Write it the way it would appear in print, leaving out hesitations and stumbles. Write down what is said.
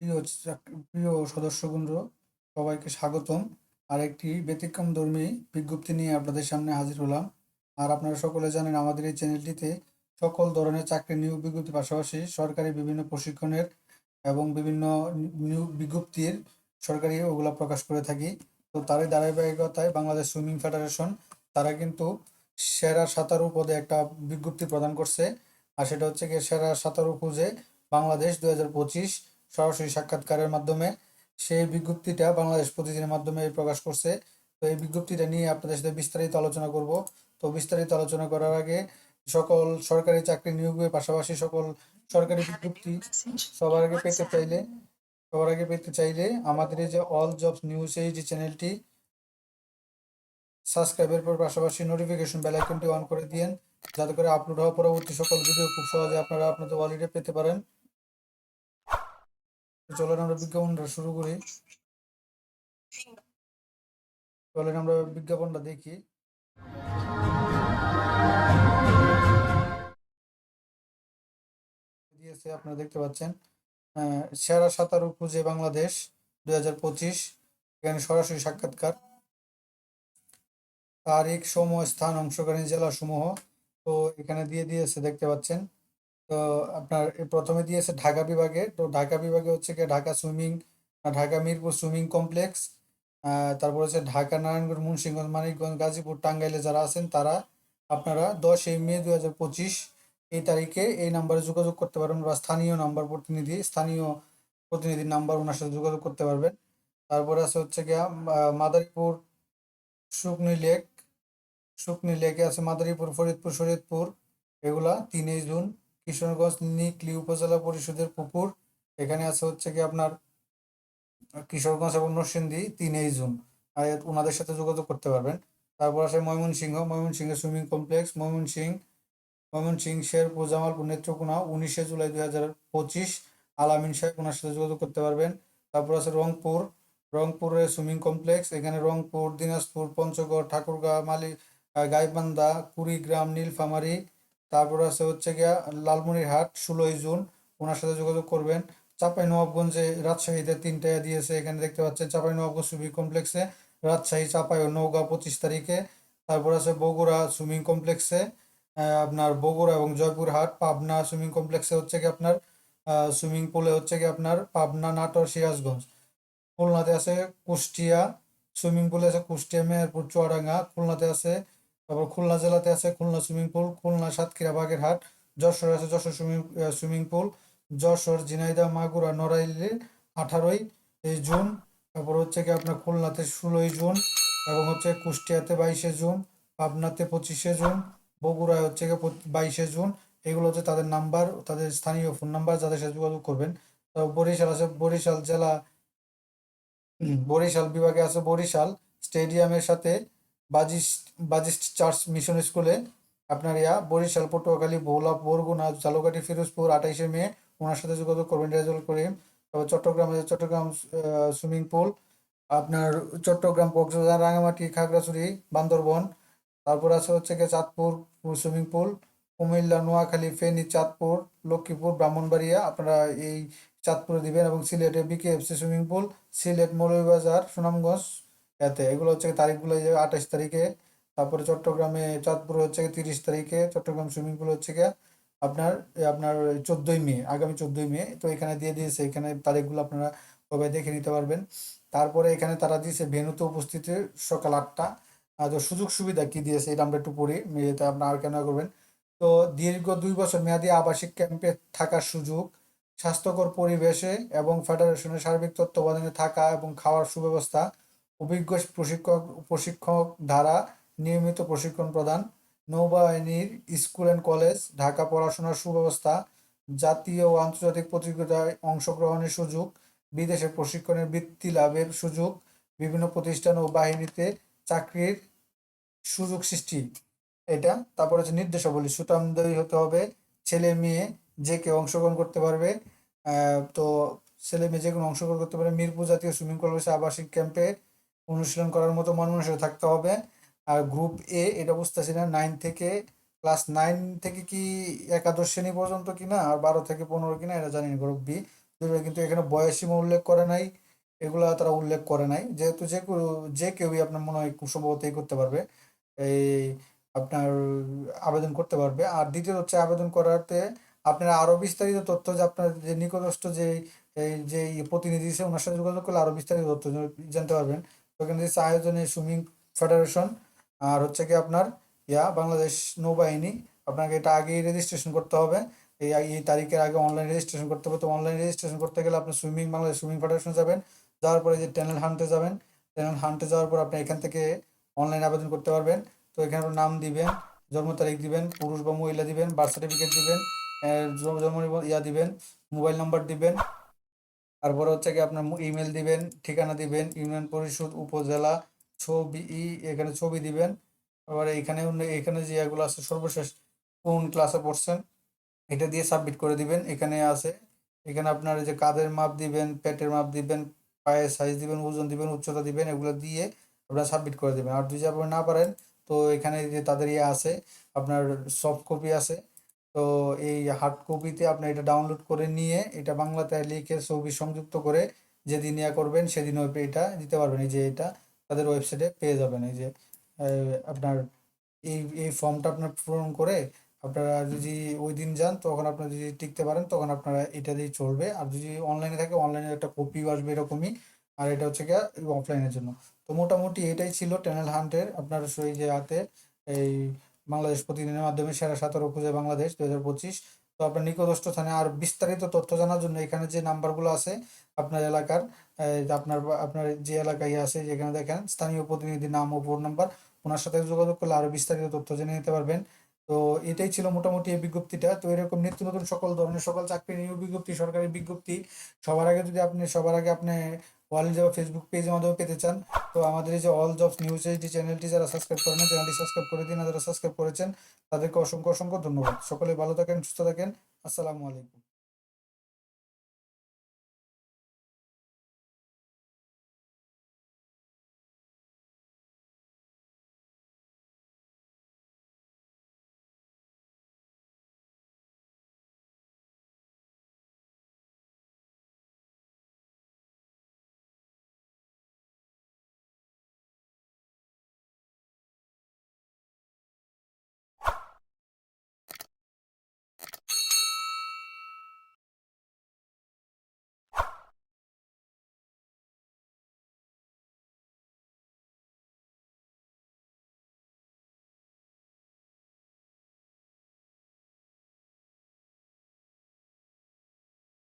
প্রিয় সদস্যবৃন্দ, সবাইকে স্বাগতম। আর একটি ব্যতিক্রমধর্মী বিজ্ঞপ্তি নিয়ে আপনাদের সামনে হাজির হলাম। আর আপনারা সকলে জানেন আমাদের এই চ্যানেলটিতে সকল ধরনের চাকরির নিয়োগ বিজ্ঞপ্তির পাশাপাশি সরকারি বিভিন্ন প্রশিক্ষণের এবং বিভিন্ন নিয়োগ বিজ্ঞপ্তির সরকারি ওগুলা প্রকাশ করে থাকি। তো তারই ধারাবাহিকতায় বাংলাদেশ সুইমিং ফেডারেশন তারা কিন্তু সেরা সাঁতারু পদে একটা বিজ্ঞপ্তি প্রদান করছে। আর সেটা হচ্ছে গিয়ে সেরা সাঁতারু খুঁজে বাংলাদেশ 2025 সরাসরি সাক্ষাৎকারের মাধ্যমে। সেই বিজ্ঞপ্তিটা বাংলাদেশ প্রতিদিনের মাধ্যমে প্রকাশ করছে। তো এই বিজ্ঞপ্তিটা নিয়ে আপনাদের সাথে বিস্তারিত আলোচনা করব। তো বিস্তারিত আলোচনা করার আগে সকল সরকারি চাকরি নিয়োগের পাশাপাশি সকল সরকারি বিজ্ঞপ্তি সবার আগে পেতে চাইলে আমাদের এই যে অল জবস নিউজ এই যে চ্যানেলটি সাবস্ক্রাইবের পর পাশাপাশি নোটিফিকেশন বেল আইকনটি অন করে দিন, যাতে করে আপলোড হওয়া পরবর্তী সকল ভিডিও খুব সহজে আপনারা আপনাদের ওয়ালেটে পেতে পারেন। চলেন আমরা বিজ্ঞাপনটা শুরু করি। চলেন আমরা বিজ্ঞাপনটা দেখি। দিয়েছে আপনারা দেখতে পাচ্ছেন, সেরা সাঁতারু খুঁজে বাংলাদেশ 2025। এখানে সরাসরি সাক্ষাৎকার, তারিখ, সময়, স্থান, অংশগ্রহণী জেলা সমূহ তো এখানে দিয়ে দিয়েছে দেখতে পাচ্ছেন। তো আপনার প্রথমে দিয়েছে ঢাকা বিভাগে। তো ঢাকা বিভাগে হচ্ছে কি ঢাকা মিরপুর সুইমিং কমপ্লেক্স, তারপর হচ্ছে ঢাকা, নারায়ণগঞ্জ, মুন্সিগঞ্জ, মানিকগঞ্জ, গাজীপুর, টাঙ্গাইলে যারা আছেন তারা আপনারা 10 মে 2025 এই তারিখে এই নাম্বারে যোগাযোগ করতে পারবেন, বা স্থানীয় প্রতিনিধির নাম্বার ওনার সাথে যোগাযোগ করতে পারবেন। তারপরে আছে হচ্ছে গিয়া মাদারীপুর, শুকনি লেক শুকনি লেকে আছে মাদারীপুর, ফরিদপুর, শরীয়তপুর, এগুলা 3 জুন। কিশোরগঞ্জ নিকলি উপজেলা পরিষদের পুকুর, এখানে আছে হচ্ছে কি আপনার কিশোরগঞ্জ এবং নরসিংদী 3 জুন। আর ওনাদের সাথে যোগাযোগ করতে পারবেন। তারপর আসে ময়মনসিংহের সুইমিং কমপ্লেক্স, ময়মনসিংহ শেরপুর, জামালপুর, নেত্রকোনা 19 জুলাই 2025। আলামিন সাহেব, ওনার সাথে যোগাযোগ করতে পারবেন। তারপর আছে রংপুরের সুইমিং কমপ্লেক্স, এখানে রংপুর, দিনাজপুর, পঞ্চগড়, ঠাকুরগাঁও, গাইবান্ধা, কুড়িগ্রাম, নীলফামারী। তারপর আছে হচ্ছে গিয়া লালমনিরহাট 16 জুন, ওনার সাথে যোগাযোগ করবেন। চাঁপাইনবাবগঞ্জে, রাজশাহীতে 3টা দিয়েছে, এখানে দেখতে পাচ্ছেন চাঁপাইনবাবগঞ্জ সুইমিং কমপ্লেক্সে, রাজশাহী, চাঁপাই ও নওগাঁ 25 তারিখে। তারপর আছে বগুড়া সুইমিং কমপ্লেক্সে, আপনার বগুড়া এবং জয়পুরহাট। পাবনা সুইমিং কমপ্লেক্সে হচ্ছে কি আপনার সুইমিং পুলে হচ্ছে কি আপনার পাবনা, নাটোর, সিরাজগঞ্জ। খুলনাতে আছে কুষ্টিয়া সুইমিং পুলে আছে কুষ্টিয়া, মেহেরপুর, চুয়াডাঙ্গা। খুলনাতে আছে, তারপর খুলনা জেলাতে আছে খুলনা সুইমিং পুল, খুলনা, সাতক্ষীরা, বাগেরহাট। যশোর আছে যশোর সুইমিং পুল, যশোর, ঝিনাইদহ, মাগুরা, নড়াইলে 18 জুন। তারপর হচ্ছে কি আপনার খুলনাতে 16 জুন, এবং হচ্ছে কুষ্টিয়াতে 22 জুন, পাবনাতে 25 জুন, বগুড়ায় হচ্ছে কি 22 জুন। এগুলো হচ্ছে তাদের নাম্বার, তাদের স্থানীয় ফোন নাম্বার, যাদের সাথে যোগাযোগ করবেন। তারপর বরিশাল আছে, বরিশাল বিভাগে আছে বরিশাল স্টেডিয়ামের সাথে বাজিস্ট চার্চ মিশন স্কুলে আপনার বরিশাল, পটুয়াখালী, ভোলা, বরগুনা, ঝালকাঠি, ফিরোজপুর 28 মে, ওনার সাথে যোগাযোগ করবেন, রেজাউল করিম। তারপর চট্টগ্রাম আছে চট্টগ্রাম সুইমিং পুল, আপনার চট্টগ্রাম, কক্সবাজার, রাঙামাটি, খাগড়াছড়ি, বান্দরবন। তারপর আছে হচ্ছে গিয়ে চাঁদপুর সুইমিং পুল, কুমিল্লা, নোয়াখালী, ফেনী, চাঁদপুর, লক্ষ্মীপুর, ব্রাহ্মণবাড়িয়া আপনারা এই চাঁদপুরে দিবেন। এবং সিলেটে বিকেএফসি সুইমিং পুল, সিলেট, মৌলভীবাজার, সুনামগঞ্জ, এগুলো হচ্ছে তারিখগুলো এই যে 28 তারিখে। তারপরে চট্টগ্রামে চাঁদপুরে হচ্ছে 30 তারিখে, চট্টগ্রাম সুইমিং পুল হচ্ছে গিয়ে আপনার 14 মে, আগামী 14 মে। তো এখানে দিয়ে দিয়েছে, এখানে তারিখগুলো আপনারা কবে দেখে নিতে পারবেন। তারপরে এখানে তারা দিয়েছে ভেন্যুতে উপস্থিতি সকাল 8টা। তো সুযোগ সুবিধা কি দিয়েছে এটা আমরা একটু পড়ি, এটা আপনার আর কেন করবেন। তো দীর্ঘ 2 বছর মেয়াদী আবাসিক ক্যাম্পে থাকার সুযোগ, স্বাস্থ্যকর পরিবেশে এবং ফেডারেশনের সার্বিক তত্ত্বাবধানে থাকা এবং খাওয়ার সুব্যবস্থা, অভিজ্ঞ প্রশিক্ষক দ্বারা নিয়মিত প্রশিক্ষণ প্রদান, নৌবাহিনীর স্কুল অ্যান্ড কলেজ, ঢাকা পড়াশোনার সুব্যবস্থা, জাতীয় ও আন্তর্জাতিক প্রতিযোগিতায় অংশগ্রহণের সুযোগ, বিদেশে প্রশিক্ষণের বৃত্তি লাভের সুযোগ, বিভিন্ন প্রতিষ্ঠান ও বাহিনীতে চাকরির সুযোগ সৃষ্টি। এটা তারপর হচ্ছে নির্দেশাবলী, সুঠামদেহী হতে হবে, ছেলে মেয়ে যে কেউ অংশগ্রহণ করতে পারবে। তো ছেলে মেয়ে যে কোনো অংশগ্রহণ করতে পারে। মিরপুর জাতীয় সুইমিং কমপ্লেক্সে আবাসিক ক্যাম্পে অনুশীলন করার মতো মন মানসিকতা থাকতে হবে। আর গ্রুপ এ, এটা বুঝতেছি না, ক্লাস 9 থেকে কি একাদশ শ্রেণী পর্যন্ত কিনা, আর 12 থেকে 15 কিনা, এটা জানি না। গ্রুপ বি কিন্তু এখানে বয়সসীমা উল্লেখ করে নাই, এগুলা তারা উল্লেখ করে নাই, যেহেতু যে কেউই আপনার মনে হয় খুব সম্ভবত করতে পারবে, এই আপনার আবেদন করতে পারবে। আর দ্বিতীয় হচ্ছে আবেদন করাতে আপনার আরো বিস্তারিত তথ্য, যে আপনার যে নিকটস্থ যে এই যে প্রতিনিধি আছে ওনার সাথে যোগাযোগ করলে আরো বিস্তারিত তথ্য জানতে পারবেন। তো এখানে দিচ্ছে আয়োজনে সুইমিং ফেডারেশন, আর হচ্ছে কি আপনার বাংলাদেশ নৌবাহিনী। আপনাকে এটা আগেই রেজিস্ট্রেশন করতে হবে, এই তারিখের আগে অনলাইন রেজিস্ট্রেশন করতে হবে। তো অনলাইন রেজিস্ট্রেশন করতে গেলে আপনি বাংলাদেশ সুইমিং ফেডারেশন যাবেন, যাওয়ার পরে যে ট্যানেল হান্টে যাবেন, ট্যানেল হান্টে যাওয়ার পর আপনি এখান থেকে অনলাইন আবেদন করতে পারবেন। তো এখানে আপনার নাম দিবেন, জন্ম তারিখ দিবেন, পুরুষ বা মহিলা দিবেন, বার্থ সার্টিফিকেট দিবেন, জন্ম দিবেন, মোবাইল নাম্বার দিবেন, তারপরে হচ্ছে কি আপনার ইমেল দিবেন, ঠিকানা দিবেন, ইউনিয়ন পরিষদ, উপজেলা, ছবি এখানে ছবি দিবেন। আবার এখানে যে এগুলো আছে সর্বশেষ কোন ক্লাসে পড়ছেন এটা দিয়ে সাবমিট করে দিবেন। এখানে আছে, এখানে আপনার যে কাঁধের মাপ দিবেন, পেটের মাপ দিবেন, পায়ের সাইজ দিবেন, ওজন দিবেন, উচ্চতা দিবেন, এগুলো দিয়ে আপনারা সাবমিট করে দিবেন। আর যদি আপনি না পারেন তো এখানে যে তাদের আছে আপনার সফট কপি আছে, তো এই হার্ড কপিতে আপনি এটা ডাউনলোড করে নিয়ে এটা বাংলাতে লিখে ছবি সংযুক্ত করে যেদিন করবেন সেদিন এটা দিতে পারবেন। এই যে এটা তাদের ওয়েবসাইটে পেয়ে যাবেন। এই যে আপনার এই ফর্মটা আপনার পূরণ করে আপনারা যদি ওই দিন যান, তখন আপনারা যদি টিকতে পারেন তখন আপনারা এটা দিয়ে চলবে। আর যদি অনলাইনে থাকে অনলাইনে একটা কপি আসবে এরকমই। আর এটা হচ্ছে গিয়ে অফলাইনের জন্য। তো মোটামুটি এটাই ছিল ট্যানেল হান্টের আপনার এই যে হাতে এই বাংলাদেশ প্রতিদিনের মাধ্যমে সেরা 17 খুঁজে বাংলাদেশ 2025। তো আপনার নিকটস্থ স্থানে আর বিস্তারিত তথ্য জানার জন্য এখানে যে নাম্বারগুলো আছে আপনার এলাকার, আপনার আপনার যে এলাকায় আছে যেখানে দেখেন স্থানীয় প্রতিনিধির নাম ও ফোন নাম্বার, ওনার সাথে যোগাযোগ করলে আরো বিস্তারিত তথ্য জেনে নিতে পারবেন। তো এটাই ছিল মোটামুটি এই বিজ্ঞপ্তিটা। তো এরকম নিত্য নতুন সকল ধরনের সকল চাকরি নিয়োগ বিজ্ঞপ্তি, সরকারি বিজ্ঞপ্তি সবার আগে আপনি ওয়াল বা ফেসবুক পেজের মাধ্যমে পেতে চান, তো আমাদের এই যে অল জবস নিউজ এইচডি চ্যানেলটি যারা সাবস্ক্রাইব করেন চ্যানেলটি সাবস্ক্রাইব করে দিন। আর যারা সাবস্ক্রাইব করেছেন তাদেরকে অসংখ্য অসংখ্য ধন্যবাদ। সকলে ভালো থাকেন, সুস্থ থাকেন। আসসালামু আলাইকুম।